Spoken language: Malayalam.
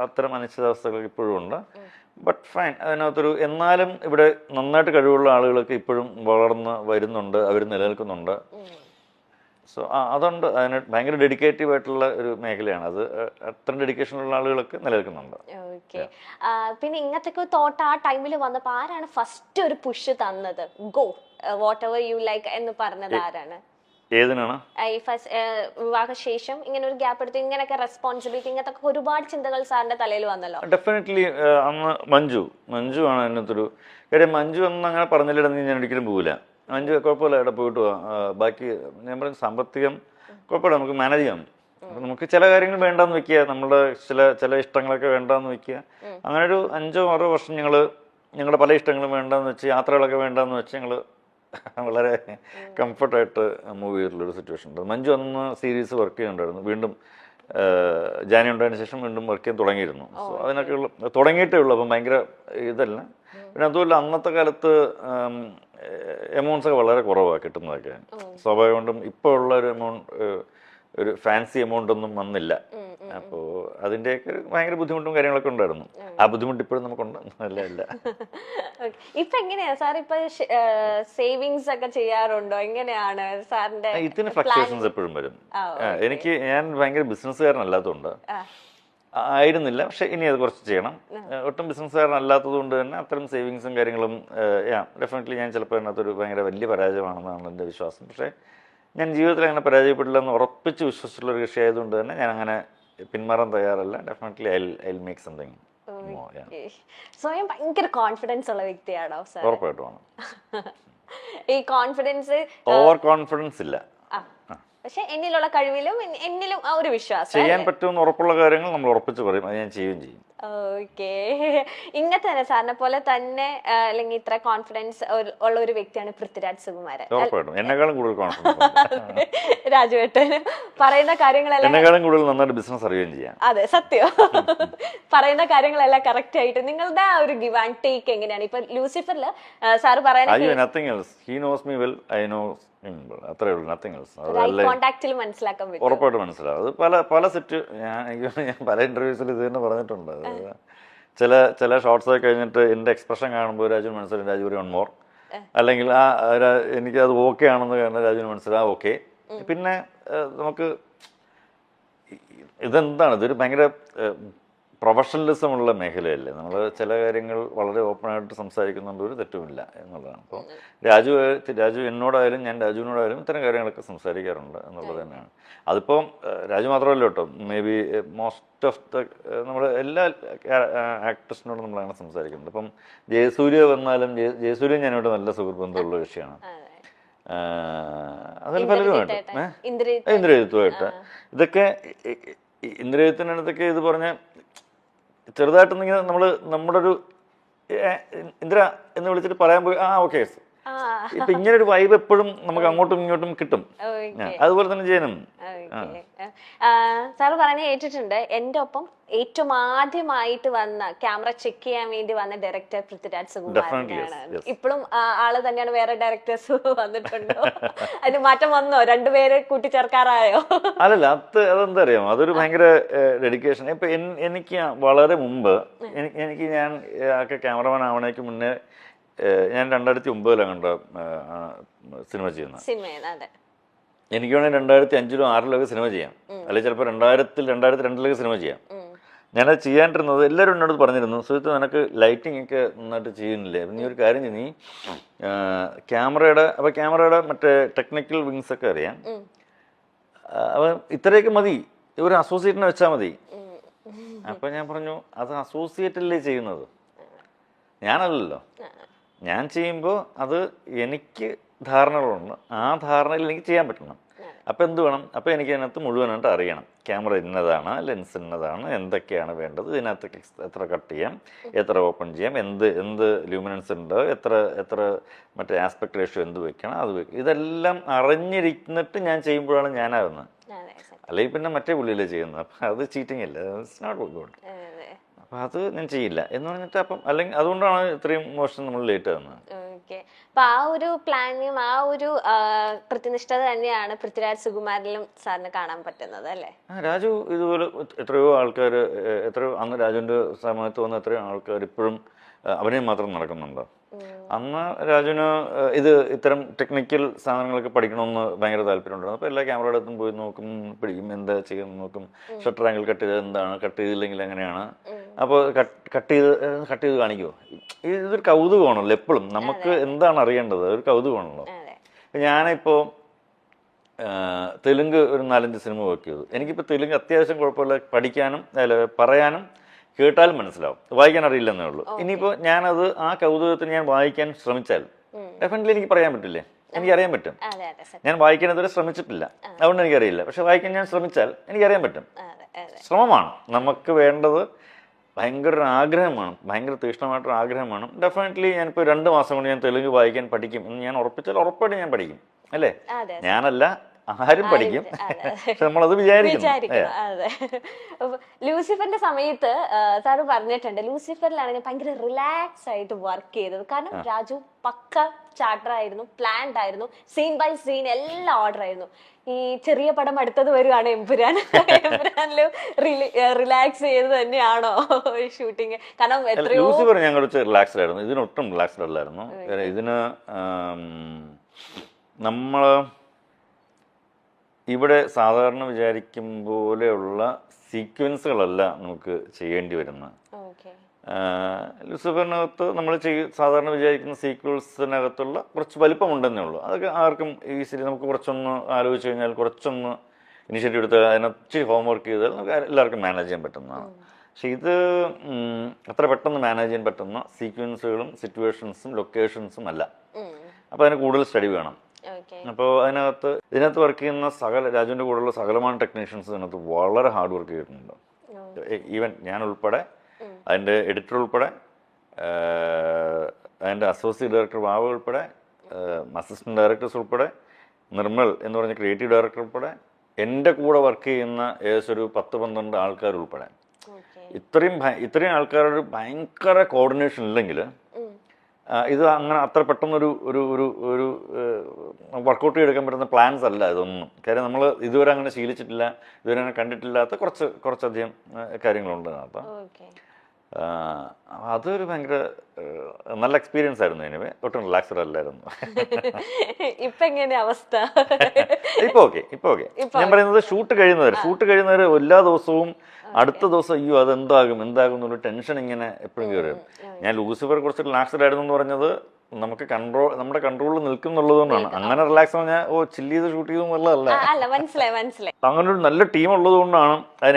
അത്തരം അനിശ്ചിതാവസ്ഥകൾ ഇപ്പോഴും ഉണ്ട്. ബട്ട് ഫൈൻ, അതിനകത്തൊരു എന്നാലും ഇവിടെ നന്നായിട്ട് കഴിവുള്ള ആളുകളൊക്കെ ഇപ്പോഴും വളർന്ന് വരുന്നുണ്ട്, അവർ നിലനിൽക്കുന്നുണ്ട്. സോ അതുകൊണ്ട് അതിന് ഭയങ്കര ഡെഡിക്കേറ്റീവ് ആയിട്ടുള്ള ഒരു മേഖലയാണ് അത്. അത്ര ഡെഡിക്കേഷനുള്ള ആളുകളൊക്കെ നിലനിൽക്കുന്നുണ്ട്. ഓക്കെ. പിന്നെ ഇങ്ങനത്തെ തോട്ട് ആ ടൈമിൽ വന്നപ്പോൾ ആരാണ് ഫസ്റ്റ് ഒരു പുഷ് തന്നത്? Go what ever you like എന്ന് പറഞ്ഞത് ആരാണ്? ഏതിനാണ്? ഈ വിവാഹശേഷം ഇങ്ങനെ ഒരു ഗ്യാപ്പ് എടുത്ത് ഇങ്ങനെയൊക്കെ റെസ്പോൺസിബിലിറ്റി ഇങ്ങനത്തെ ഒരുപാട് ചിന്തകൾ സാറിന്റെ തലയിൽ വന്നല്ലോ. ഡെഫിനറ്റ്ലി അന്ന് മഞ്ജു ആണ് അതിനകത്തൊരു കാര്യം. മഞ്ജു ഒന്നും അങ്ങനെ പറഞ്ഞില്ലെന്ന് ഞാൻ ഒരിക്കലും പോകില്ല. മഞ്ജു കുഴപ്പമില്ല, ഇവിടെ പോയിട്ട് പോവാം, ബാക്കി ഞാൻ പറഞ്ഞ സാമ്പത്തികം കുഴപ്പമില്ല, നമുക്ക് മാനേജ് ചെയ്യാം. അപ്പം നമുക്ക് ചില കാര്യങ്ങൾ വേണ്ടാന്ന് വെക്കുക, നമ്മുടെ ചില ഇഷ്ടങ്ങളൊക്കെ വേണ്ടാന്ന് വെക്കുക. അങ്ങനെ ഒരു 5-6 വർഷം ഞങ്ങളുടെ പല ഇഷ്ടങ്ങളും വേണ്ടാന്ന് വെച്ച്, യാത്രകളൊക്കെ വേണ്ടാന്ന് വെച്ച് ഞങ്ങൾ വളരെ കംഫർട്ടായിട്ട് മൂവ് ചെയ്തിട്ടുള്ളൊരു സിറ്റുവേഷൻ ഉണ്ട്. മഞ്ജു അന്ന് സീരീസ് വർക്ക് ചെയ്യുന്നുണ്ടായിരുന്നു. വീണ്ടും ജാനി ഉണ്ടായതിനു ശേഷം വീണ്ടും വർക്ക് ചെയ്യാൻ തുടങ്ങിയിരുന്നു. സോ അതിനൊക്കെ തുടങ്ങിയിട്ടേ ഉള്ളൂ. അപ്പം ഭയങ്കര ഇതല്ല. പിന്നെ അതുമല്ല അന്നത്തെ കാലത്ത് എമൗണ്ട്സ് ഒക്കെ വളരെ കുറവാണ് കിട്ടുന്നതൊക്കെ. സ്വാഭാവികം കൊണ്ടും ഇപ്പോൾ ഉള്ള ഒരു ഒരു ഫാൻസി എമൗണ്ട് ഒന്നും വന്നില്ല. അപ്പോൾ അതിൻ്റെയൊക്കെ ഭയങ്കര ബുദ്ധിമുട്ടും കാര്യങ്ങളൊക്കെ ഉണ്ടായിരുന്നു. ആ ബുദ്ധിമുട്ട് ഇപ്പോഴും നമുക്കുണ്ട്. അല്ല ഇപ്പൊ എങ്ങനെയാ സാർ ഇപ്പൊ സേവിങ്സ് ഒക്കെ ചെയ്യാറുണ്ടോ? എങ്ങനെയാണ് സാറിന്റെ? ഇതിന് ഫ്ലക്ച്വേഷൻസ് എപ്പോഴും വരും. ഞാൻ ഭയങ്കര ബിസിനസ്സുകാരനല്ലാത്തതുകൊണ്ട് ആയിരുന്നില്ല, പക്ഷെ ഇനി അത് കുറച്ച് ചെയ്യണം. ഒട്ടും ബിസിനസ്സുകാരനല്ലാത്തത് കൊണ്ട് തന്നെ അത്തരം സേവിങ്സും കാര്യങ്ങളും ഡെഫിനറ്റ്ലി ഞാൻ ചിലപ്പോൾ അതിനകത്തൊരു ഭയങ്കര വലിയ പരാജയമാണെന്നാണ് എൻ്റെ വിശ്വാസം. പക്ഷേ ഞാൻ ജീവിതത്തിൽ അങ്ങനെ പരാജയപ്പെടില്ല എന്ന് ഉറപ്പിച്ച് വിശ്വസിച്ചുള്ള ഒരു കൃഷി ആയതുകൊണ്ട് തന്നെ ഞാൻ അങ്ങനെ പിന്മാറാൻ തയ്യാറല്ല. Definitely I make something. സ്വയം ഭയങ്കര കോൺഫിഡൻസ് ഉള്ള വ്യക്തിയാണോ സാർ? ഉറപ്പായിട്ടുമാണ്. ഈ കോൺഫിഡൻസ് ഓവർ കോൺഫിഡൻസ് ഇല്ല, പക്ഷെ എന്നിലുള്ള കഴിവിലും എന്നിലും ആ ഒരു വിശ്വാസം ചെയ്യാൻ പറ്റുമെന്ന് ഉറപ്പുള്ള കാര്യങ്ങൾ നമ്മൾ ഉറപ്പിച്ച് പറയും, അത് ഞാൻ ചെയ്യുകയും ചെയ്യും. ഓക്കെ. ഇങ്ങനത്തെ തന്നെ സാറിനെ പോലെ തന്നെ അല്ലെങ്കിൽ ഇത്ര കോൺഫിഡൻസ് ഉള്ള ഒരു വ്യക്തിയാണ് പൃഥ്വിരാജ് സുകുമാരൻ. ഉറപ്പായിട്ടും എന്നെക്കാളും കൂടുതൽ കോൺഫിഡൻസ്. രാജുവേട്ടന് പറയുന്ന കാര്യങ്ങളെല്ലാം എന്നെക്കാളും കൂടുതൽ നന്നായിട്ട് ബിസിനസ് അറിയുകയും ചെയ്യാം. അതെ, സത്യം. പറയുന്ന കാര്യങ്ങളെല്ലാം കറക്റ്റ് ആയിട്ട് നിങ്ങളുടെ ആ ഒരു ഗിവ് ആൻഡ് ടേക്ക് എങ്ങനെയാണ്? ഇപ്പൊ ലൂസിഫറിൽ സാറ് പറയുന്നത് nothing else, he knows me well, I know അത്രേ ഉള്ളൂ, നത്തിങ് എൽസ്. ഉറപ്പായിട്ട് മനസ്സിലാവും. അത് പല സെറ്റ് ഞാൻ പല ഇന്റർവ്യൂസിൽ ഇത് തന്നെ പറഞ്ഞിട്ടുണ്ട്. ചില ഷോർട്സ് ഒക്കെ കഴിഞ്ഞിട്ട് എൻ്റെ എക്സ്പ്രഷൻ കാണുമ്പോൾ രാജുവിന് മനസ്സിലാവും രാജു ഒരു 1 മോർ, അല്ലെങ്കിൽ എനിക്കത് ഓക്കെ ആണെന്ന് കാരണം രാജുവിന് മനസ്സിലാവും ഓക്കെ. പിന്നെ നമുക്ക് ഇതെന്താണ്, ഇതൊരു ഭയങ്കര പ്രൊഫഷണലിസം ഉള്ള മേഖലയല്ലേ. നമ്മൾ ചില കാര്യങ്ങൾ വളരെ ഓപ്പണായിട്ട് സംസാരിക്കുന്നുണ്ട്, ഒരു തെറ്റുമില്ല എന്നുള്ളതാണ്. അപ്പോൾ രാജു എന്നോടായാലും ഞാൻ രാജുവിനോടായാലും ഇത്തരം കാര്യങ്ങളൊക്കെ സംസാരിക്കാറുണ്ട് എന്നുള്ളത് തന്നെയാണ്. അതിപ്പം രാജു മാത്രമല്ല കേട്ടോ, മേ ബി മോസ്റ്റ് ഓഫ് നമ്മുടെ എല്ലാ ആക്ടേഴ്സിനോടും നമ്മളങ്ങനെ സംസാരിക്കുന്നുണ്ട്. ഇപ്പം ജയസൂര്യ വന്നാലും ജയസൂര്യ ഞാനോട് നല്ല സുഹൃത്ത് ബന്ധമുള്ള വിഷയമാണ്. അതിൽ പലരുമായിട്ട് ഇന്ദ്രജിത്തുമായിട്ട് ഇതൊക്കെ ഇന്ദ്രജിത്തിനടുത്തൊക്കെ ഇത് പറഞ്ഞ ചെറുതായിട്ടൊന്നിങ്ങനെ നമ്മുടെ ഒരു ഇന്ദ്ര എന്ന് വിളിച്ചിട്ട് പറയാൻ പോയി ഓക്കെ. ഇപ്പൊ ഇങ്ങനെ ഒരു വൈബ് എപ്പോഴും നമുക്ക് അങ്ങോട്ടും ഇങ്ങോട്ടും കിട്ടും. അതുപോലെ തന്നെ ചെയ്യണം. സാറ് പറഞ്ഞ കേട്ടിട്ടുണ്ട്, എന്റെ ഒപ്പം ഏറ്റവും ആദ്യമായിട്ട് വന്ന ക്യാമറ ചെക്ക് ചെയ്യാൻ വേണ്ടി വന്ന ഡയറക്ടർ പൃഥ്വിരാജ് സുകുമാരനാണ്. ഇപ്പോഴും ആള് തന്നെയാണ്? വേറെ ഡയറക്ടേഴ്സ് വന്നിട്ടുണ്ടോ? അതിന് മാറ്റം വന്നോ? രണ്ടുപേരെ കൂട്ടിച്ചേർക്കാറായോ? അല്ലല്ല, അതെന്താ അറിയാമോ, അതൊരു ഭയങ്കര ഡെഡിക്കേഷൻ. ഇപ്പൊ എനിക്ക് വളരെ മുമ്പ് ഞാൻ ക്യാമറമാൻ ആവണേക്ക് മുന്നേ ഞാൻ 2009 കണ്ട സിനിമ ചെയ്യുന്നത്. എനിക്ക് വേണമെങ്കിൽ 2005-ലോ 2006-ലോ സിനിമ ചെയ്യാം, അല്ലെങ്കിൽ ചിലപ്പോൾ 2002-ലൊക്കെ സിനിമ ചെയ്യാം. ഞാനത് ചെയ്യാണ്ടിരുന്നത് എല്ലാവരും എന്നോട് പറഞ്ഞിരുന്നു, സുഹൃത്ത് നിനക്ക് ലൈറ്റിംഗ് ഒക്കെ നന്നായിട്ട് ചെയ്യുന്നില്ലേ, നീ ഒരു കാര്യം ചെയ്യും, നീ ക്യാമറയുടെ മറ്റേ ടെക്നിക്കൽ വിങ്സ് ഒക്കെ അറിയാം, അപ്പം ഇത്രയൊക്കെ മതി, ഒരു അസോസിയേറ്റിനെ വെച്ചാൽ മതി. അപ്പം ഞാൻ പറഞ്ഞു, അത് അസോസിയേറ്റല്ലേ ചെയ്യുന്നത്, ഞാനല്ലല്ലോ. ഞാൻ ചെയ്യുമ്പോൾ അത് എനിക്ക് ധാരണകളുണ്ട്, ആ ധാരണയിൽ എനിക്ക് ചെയ്യാൻ പറ്റണം. അപ്പോൾ എന്ത് വേണം? അപ്പോൾ എനിക്ക് അതിനകത്ത് മുഴുവനായിട്ട് അറിയണം, ക്യാമറ ഇന്നതാണ്, ലെൻസ് ഇന്നതാണ്, എന്തൊക്കെയാണ് വേണ്ടത്, ഇതിനകത്ത് എത്ര കട്ട് ചെയ്യാം, എത്ര ഓപ്പൺ ചെയ്യാം, എന്ത് ലൂമിനൻസ് ഉണ്ട്, എത്ര മറ്റേ ആസ്പെക്ട് റേഷ്യോ എന്ത് വെക്കണം, അത് വെക്കണം. ഇതെല്ലാം അറിഞ്ഞിരിക്കുന്നിട്ട് ഞാൻ ചെയ്യുമ്പോഴാണ് ഞാനാകുന്നത്. അല്ലെങ്കിൽ പിന്നെ മറ്റേ പുള്ളിയിലേ ചെയ്യുന്നത്. അപ്പം അത് ചീറ്റിംഗ് അല്ല, ഇറ്റ്സ് നോട്ട് ഗുഡ്. അപ്പം അത് ഞാൻ ചെയ്യില്ല എന്ന് പറഞ്ഞിട്ട് അപ്പം അല്ലെങ്കിൽ അതുകൊണ്ടാണ് ഇത്രയും മോശം നമ്മൾ ലേറ്റ് ആകുന്നത്. അപ്പൊ ആ ഒരു പ്ലാനും ആ ഒരു കൃത്യനിഷ്ഠത തന്നെയാണ് പൃഥ്വിരാജ് സുകുമാരനിലും സാറിന് കാണാൻ പറ്റുന്നത് അല്ലേ? രാജു ഇതുപോലെ എത്രയോ ആൾക്കാർ, എത്രയോ അന്ന് രാജുവിന്റെ സമയത്ത് വന്ന എത്രയോ ആൾക്കാർ ഇപ്പോഴും അഭിനയം മാത്രം നടക്കുന്നുണ്ട്. അന്ന് രാജുവിന് ഇത്തരം ടെക്നിക്കൽ സാധനങ്ങളൊക്കെ പഠിക്കണമെന്ന് ഭയങ്കര താല്പര്യമുണ്ടായിരുന്നു. അപ്പോൾ എല്ലാ ക്യാമറയുടെ അടുത്തും പോയി നോക്കും, പിടിക്കും, എന്താ ചെയ്യുന്നത് നോക്കും, ഷട്ടർ ആംഗിൾ കട്ട് ചെയ്ത് എന്താണ്, കട്ട് ചെയ്തില്ലെങ്കിൽ എങ്ങനെയാണ്, അപ്പോൾ കട്ട് ചെയ്ത് കാണിക്കുമോ. ഇതൊരു കൗതുകമാണല്ലോ എപ്പോഴും, നമുക്ക് എന്താണ് അറിയേണ്ടത്, ഒരു കൗതുകമാണല്ലോ. ഞാനിപ്പോൾ തെലുങ്ക് ഒരു 4-5 സിനിമ വർക്ക് ചെയ്തു. എനിക്കിപ്പോൾ തെലുങ്ക് അത്യാവശ്യം കുഴപ്പമില്ല, പഠിക്കാനും പറയാനും കേട്ടാലും മനസ്സിലാവും, വായിക്കാൻ അറിയില്ലെന്നേ ഉള്ളൂ. ഇനിയിപ്പോൾ ഞാനത് ആ കൗതുകത്തിന് ഞാൻ വായിക്കാൻ ശ്രമിച്ചാൽ ഡെഫിനറ്റ്ലി എനിക്ക് പറയാൻ പറ്റില്ലേ, എനിക്കറിയാൻ പറ്റും. ഞാൻ വായിക്കാൻ ഇതുവരെ ശ്രമിച്ചിട്ടില്ല, അതുകൊണ്ട് എനിക്കറിയില്ല. പക്ഷെ വായിക്കാൻ ഞാൻ ശ്രമിച്ചാൽ എനിക്കറിയാൻ പറ്റും. ശ്രമമാണ് നമുക്ക് വേണ്ടത്, ഭയങ്കര ഒരു ആഗ്രഹമാണ്, ഭയങ്കര തീക്ഷ്ണമായിട്ടൊരു ആഗ്രഹമാണ്. ഡെഫിനറ്റ്ലി ഞാനിപ്പോൾ 2 മാസം കൊണ്ട് ഞാൻ തെലുങ്ക് വായിക്കാൻ പഠിക്കും എന്ന് ഞാൻ ഉറപ്പിച്ചാൽ ഉറപ്പായിട്ട് ഞാൻ പഠിക്കും അല്ലേ. ഞാനല്ല, ആരും പഠിക്കും. പക്ഷെ നമ്മളത് വിചാരിക്കണം. അതെ. ലൂസിഫറിന്റെ സമയത്ത് സാറ് പറഞ്ഞിട്ടുണ്ട്, ലൂസിഫറിലാണ് ഞാൻ ഭയങ്കര റിലാക്സ് ആയിട്ട് വർക്ക് ചെയ്തത്. കാരണം രാജു പക്ക ചാർട്ടർ ആയിരുന്നു, പ്ലാൻഡ് ആയിരുന്നു, സീൻ ബൈ സീൻ എല്ലാം ഓർഡർ ആയിരുന്നു. ഈ ചെറിയ പടം അടുത്തത് വരുവാണ് എമ്പുരാൻ. എമ്പുരാനിലും റിലാക്സ് ചെയ്ത് തന്നെയാണോ ഷൂട്ടിങ്? കാരണം ലൂസിഫർ ഞാൻ കുറച്ച് റിലാക്സ്ഡ് ആയിരുന്നു, ഇതിനൊട്ടും റിലാക്സ്ഡ് അല്ലായിരുന്നു. ഇതിന് നമ്മൾ ഇവിടെ സാധാരണ വിചാരിക്കും പോലെയുള്ള സീക്വൻസുകളല്ല നമുക്ക് ചെയ്യേണ്ടി വരുന്നത്. ലൂസിഫറിനകത്ത് നമ്മൾ സാധാരണ വിചാരിക്കുന്ന സീക്വൻസിനകത്തുള്ള കുറച്ച് വലിപ്പമുണ്ടെന്നേ ഉള്ളൂ. അതൊക്കെ ആർക്കും ഈസിലി നമുക്ക് കുറച്ചൊന്ന് ആലോചിച്ച് കഴിഞ്ഞാൽ, കുറച്ചൊന്ന് ഇനിഷ്യേറ്റീവ് എടുത്താൽ, അതിനൊത്തിരി ഹോംവർക്ക് ചെയ്താൽ നമുക്ക് എല്ലാവർക്കും മാനേജ് ചെയ്യാൻ പറ്റുന്നതാണ്. പക്ഷെ ഇത് അത്ര പെട്ടെന്ന് മാനേജ് ചെയ്യാൻ പറ്റുന്ന സീക്വൻസുകളും സിറ്റുവേഷൻസും ലൊക്കേഷൻസും അല്ല. അപ്പോൾ അതിന് കൂടുതൽ സ്റ്റഡി വേണം. അപ്പോൾ ഇതിനകത്ത് വർക്ക് ചെയ്യുന്ന രാജുവിൻ്റെ കൂടെയുള്ള സകലமான ടെക്നീഷ്യൻസ് ഇതിനകത്ത് വളരെ ഹാർഡ് വർക്ക് ചെയ്തിട്ടുണ്ട്. ഈവൻ ഞാൻ ഉൾപ്പെടെ, അതിൻ്റെ എഡിറ്റർ ഉൾപ്പെടെ, അതിൻ്റെ അസോസിയേറ്റ് ഡയറക്ടർ വാവ ഉൾപ്പെടെ, അസിസ്റ്റന്റ് ഡയറക്ടേഴ്സ് ഉൾപ്പെടെ, നിർമ്മൽ എന്ന് പറഞ്ഞ ക്രിയേറ്റീവ് ഡയറക്ടർ ഉൾപ്പെടെ, എൻ്റെ കൂടെ വർക്ക് ചെയ്യുന്ന ഏകദേശം ഒരു 10-12 ആൾക്കാർ ഉൾപ്പെടെ, ഇത്രയും ആൾക്കാരുടെ ഭയങ്കര കോർഡിനേഷൻ ഇല്ലെങ്കിൽ ഇത് അങ്ങനെ അത്ര പെട്ടെന്നൊരു ഒരു ഒരു ഒരു വർക്കൗട്ട് ചെയ്തെടുക്കാൻ പറ്റുന്ന പ്ലാൻസ് അല്ല ഇതൊന്നും. കാര്യം നമ്മൾ ഇതുവരെ അങ്ങനെ ശീലിച്ചിട്ടില്ല, ഇതുവരെ അങ്ങനെ കണ്ടിട്ടില്ലാത്ത കുറച്ചധികം കാര്യങ്ങളുണ്ട് അതിനകത്ത്. അതൊരു ഭയങ്കര നല്ല എക്സ്പീരിയൻസ് ആയിരുന്നു. എനിവേ ഒട്ടും റിലാക്സ്ഡ് അല്ലായിരുന്നു. ഇപ്പൊ എങ്ങനെ അവസ്ഥ? ഇപ്പൊ ഓക്കെ. ഞാൻ പറയുന്നത് ഷൂട്ട് കഴിയുന്നവരെ എല്ലാ ദിവസവും അടുത്ത ദിവസം അയ്യോ അതെന്താകും എന്നുള്ള ടെൻഷൻ ഇങ്ങനെ എപ്പോഴും കയറും. ഞാൻ ലൂസിഫർ കുറച്ച് റിലാക്സ്ഡ് ആയിരുന്നു എന്ന് പറഞ്ഞത് നമുക്ക് നമ്മുടെ കൺട്രോളിൽ നിൽക്കുന്നുള്ളതുകൊണ്ടാണ്. അങ്ങനെ റിലാക്സ് പറഞ്ഞാൽ ചില്ല് ചെയ്ത് ഷൂട്ട് ചെയ്തെന്നുള്ളതല്ല. മനസ്സിലായി. അങ്ങനെ ഒരു നല്ല ടീം ഉള്ളത് കൊണ്ടാണ് അതിന്